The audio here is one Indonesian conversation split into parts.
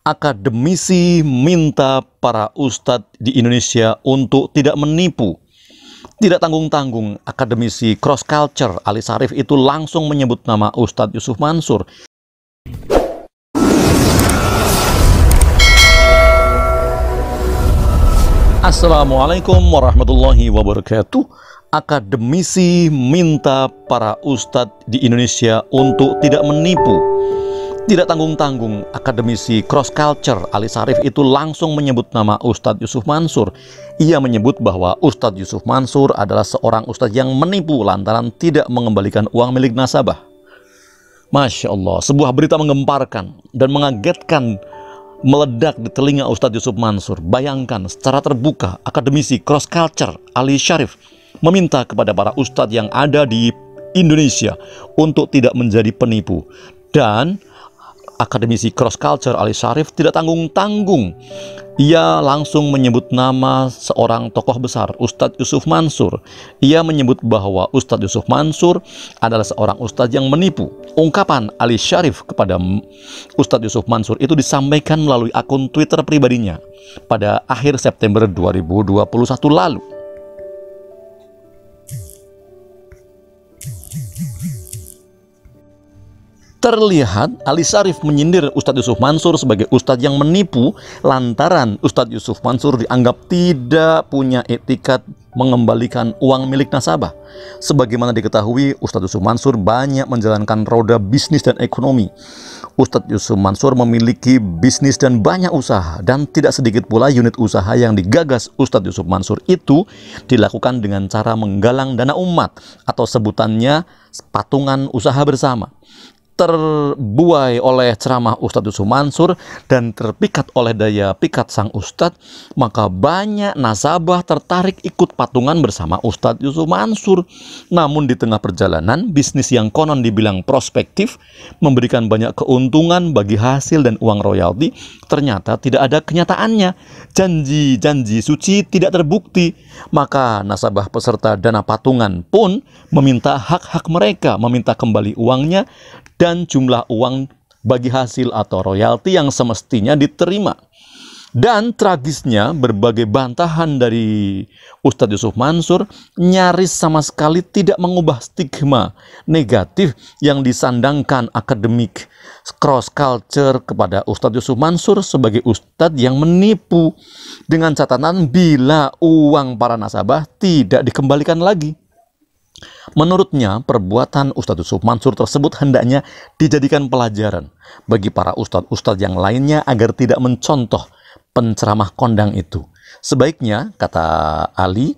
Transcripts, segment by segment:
Akademisi minta para ustadz di Indonesia untuk tidak menipu. Tidak tanggung-tanggung, akademisi cross culture Ali Syarif itu langsung menyebut nama Ustadz Yusuf Mansur. Assalamualaikum warahmatullahi wabarakatuh. Akademisi minta para ustadz di Indonesia untuk tidak menipu. Tidak tanggung-tanggung, akademisi cross culture Ali Syarif itu langsung menyebut nama Ustadz Yusuf Mansur. Ia menyebut bahwa Ustadz Yusuf Mansur adalah seorang ustadz yang menipu lantaran tidak mengembalikan uang milik nasabah. Masya Allah, sebuah berita menggemparkan dan mengagetkan meledak di telinga Ustadz Yusuf Mansur. Bayangkan, secara terbuka, akademisi cross culture Ali Syarif meminta kepada para ustadz yang ada di Indonesia untuk tidak menjadi penipu. Dan akademisi cross culture Ali Syarif tidak tanggung-tanggung. Ia langsung menyebut nama seorang tokoh besar, Ustadz Yusuf Mansur. Ia menyebut bahwa Ustadz Yusuf Mansur adalah seorang ustadz yang menipu. Ungkapan Ali Syarif kepada Ustadz Yusuf Mansur itu disampaikan melalui akun Twitter pribadinya pada akhir September 2021 lalu. Terlihat Ali Syarif menyindir Ustadz Yusuf Mansur sebagai ustadz yang menipu lantaran Ustadz Yusuf Mansur dianggap tidak punya etikat mengembalikan uang milik nasabah. Sebagaimana diketahui, Ustadz Yusuf Mansur banyak menjalankan roda bisnis dan ekonomi. Ustadz Yusuf Mansur memiliki bisnis dan banyak usaha, dan tidak sedikit pula unit usaha yang digagas Ustadz Yusuf Mansur itu dilakukan dengan cara menggalang dana umat atau sebutannya patungan usaha bersama. Terbuai oleh ceramah Ustadz Yusuf Mansur dan terpikat oleh daya pikat sang ustadz, maka banyak nasabah tertarik ikut patungan bersama Ustadz Yusuf Mansur. Namun di tengah perjalanan, bisnis yang konon dibilang prospektif, memberikan banyak keuntungan bagi hasil dan uang royalti, ternyata tidak ada kenyataannya. Janji-janji suci tidak terbukti. Maka nasabah peserta dana patungan pun meminta hak-hak mereka, meminta kembali uangnya dan jumlah uang bagi hasil atau royalti yang semestinya diterima. Dan tragisnya, berbagai bantahan dari Ustadz Yusuf Mansur nyaris sama sekali tidak mengubah stigma negatif yang disandangkan akademik cross culture kepada Ustadz Yusuf Mansur sebagai ustadz yang menipu, dengan catatan bila uang para nasabah tidak dikembalikan lagi. Menurutnya, perbuatan Ustadz Yusuf Mansur tersebut hendaknya dijadikan pelajaran bagi para ustadz-ustadz yang lainnya agar tidak mencontoh penceramah kondang itu. Sebaiknya, kata Ali,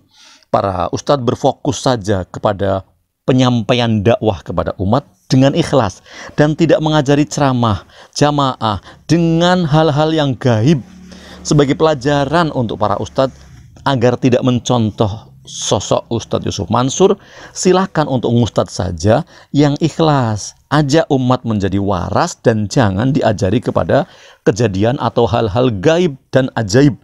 para ustadz berfokus saja kepada penyampaian dakwah kepada umat dengan ikhlas dan tidak mengajari ceramah jamaah dengan hal-hal yang gaib sebagai pelajaran untuk para ustadz agar tidak mencontoh sosok Ustadz Yusuf Mansur. Silahkan untuk ustadz saja yang ikhlas, ajak umat menjadi waras dan jangan diajari kepada kejadian atau hal-hal gaib dan ajaib,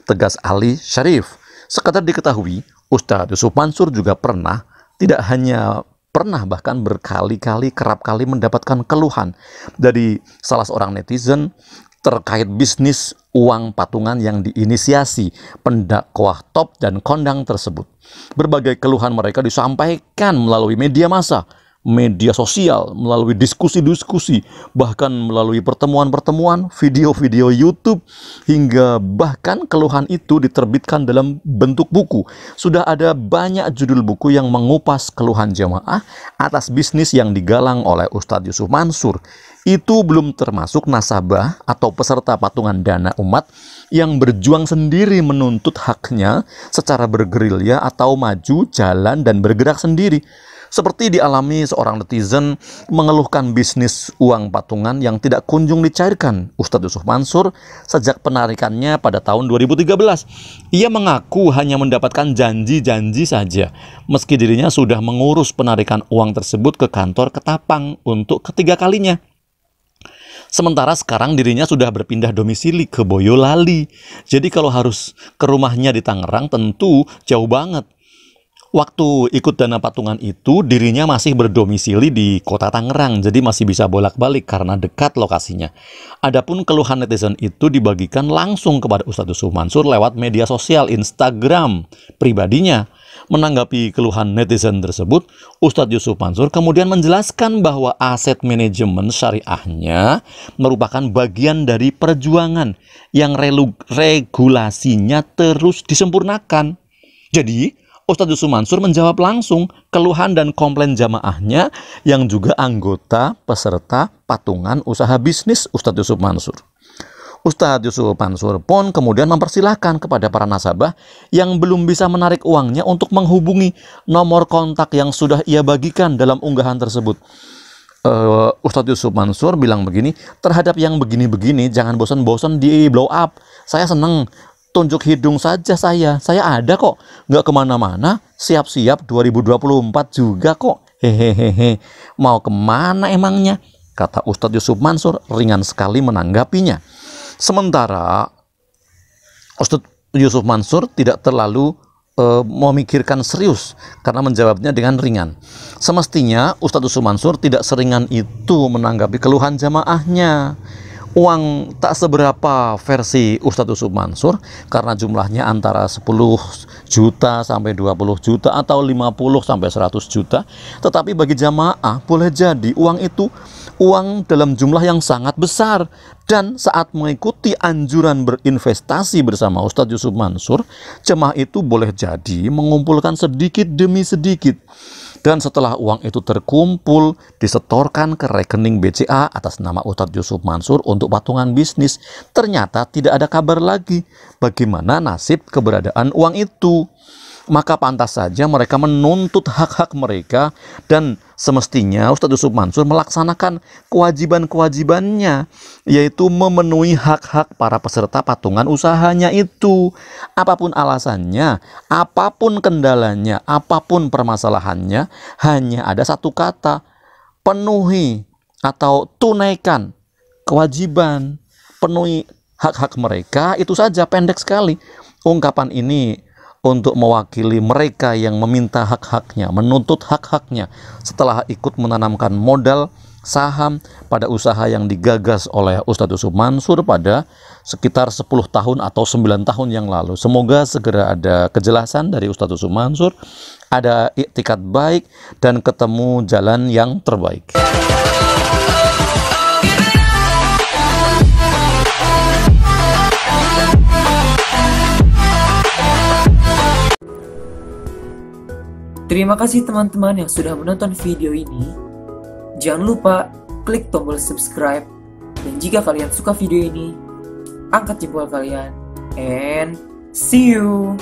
tegas Ali Syarif. Sekadar diketahui, Ustadz Yusuf Mansur juga pernah, tidak hanya pernah, bahkan berkali-kali, kerap kali mendapatkan keluhan dari salah seorang netizen terkait bisnis uang patungan yang diinisiasi pendakwah top dan kondang tersebut. Berbagai keluhan mereka disampaikan melalui media massa, media sosial, melalui diskusi-diskusi, bahkan melalui pertemuan-pertemuan, video-video YouTube, hingga bahkan keluhan itu diterbitkan dalam bentuk buku. Sudah ada banyak judul buku yang mengupas keluhan jamaah atas bisnis yang digalang oleh Ustadz Yusuf Mansur. Itu belum termasuk nasabah atau peserta patungan dana umat yang berjuang sendiri menuntut haknya secara bergerilya atau maju, jalan, dan bergerak sendiri. Seperti dialami seorang netizen mengeluhkan bisnis uang patungan yang tidak kunjung dicairkan Ustadz Yusuf Mansur sejak penarikannya pada tahun 2013. Ia mengaku hanya mendapatkan janji-janji saja, meski dirinya sudah mengurus penarikan uang tersebut ke kantor Ketapang untuk ketiga kalinya. Sementara sekarang dirinya sudah berpindah domisili ke Boyolali. Jadi kalau harus ke rumahnya di Tangerang tentu jauh banget. Waktu ikut dana patungan itu, dirinya masih berdomisili di kota Tangerang, jadi masih bisa bolak-balik karena dekat lokasinya. Adapun keluhan netizen itu dibagikan langsung kepada Ustadz Yusuf Mansur lewat media sosial Instagram pribadinya. Menanggapi keluhan netizen tersebut, Ustadz Yusuf Mansur kemudian menjelaskan bahwa aset manajemen syariahnya merupakan bagian dari perjuangan yang regulasinya terus disempurnakan. Jadi, Ustadz Yusuf Mansur menjawab langsung keluhan dan komplain jamaahnya yang juga anggota peserta patungan usaha bisnis Ustadz Yusuf Mansur. Ustadz Yusuf Mansur pun kemudian mempersilahkan kepada para nasabah yang belum bisa menarik uangnya untuk menghubungi nomor kontak yang sudah ia bagikan dalam unggahan tersebut. Ustadz Yusuf Mansur bilang begini, terhadap yang begini-begini jangan bosan-bosan di blow up. Saya seneng. Tunjuk hidung saja saya ada kok, nggak kemana-mana, siap-siap 2024 juga kok, hehehe, mau kemana emangnya, kata Ustadz Yusuf Mansur ringan sekali menanggapinya. Sementara Ustadz Yusuf Mansur tidak terlalu memikirkan serius karena menjawabnya dengan ringan. Semestinya Ustadz Yusuf Mansur tidak seringan itu menanggapi keluhan jamaahnya. Uang tak seberapa versi Ustadz Yusuf Mansur karena jumlahnya antara 10 juta sampai 20 juta atau 50 sampai 100 juta. Tetapi bagi jamaah boleh jadi uang itu uang dalam jumlah yang sangat besar. Dan saat mengikuti anjuran berinvestasi bersama Ustadz Yusuf Mansur, jemaah itu boleh jadi mengumpulkan sedikit demi sedikit. Dan setelah uang itu terkumpul, disetorkan ke rekening BCA atas nama Ustadz Yusuf Mansur untuk patungan bisnis. Ternyata tidak ada kabar lagi bagaimana nasib keberadaan uang itu. Maka pantas saja mereka menuntut hak-hak mereka dan semestinya Ustadz Yusuf Mansur melaksanakan kewajiban-kewajibannya, yaitu memenuhi hak-hak para peserta patungan usahanya itu. Apapun alasannya, apapun kendalanya, apapun permasalahannya, hanya ada satu kata, penuhi atau tunaikan kewajiban, penuhi hak-hak mereka, itu saja, pendek sekali. Ungkapan ini untuk mewakili mereka yang meminta hak-haknya, menuntut hak-haknya setelah ikut menanamkan modal saham pada usaha yang digagas oleh Ustadz Yusuf Mansur pada sekitar 10 tahun atau 9 tahun yang lalu. Semoga segera ada kejelasan dari Ustadz Yusuf Mansur, ada iktikad baik dan ketemu jalan yang terbaik. Terima kasih teman-teman yang sudah menonton video ini. Jangan lupa klik tombol subscribe. Dan jika kalian suka video ini, angkat jempol kalian. And see you!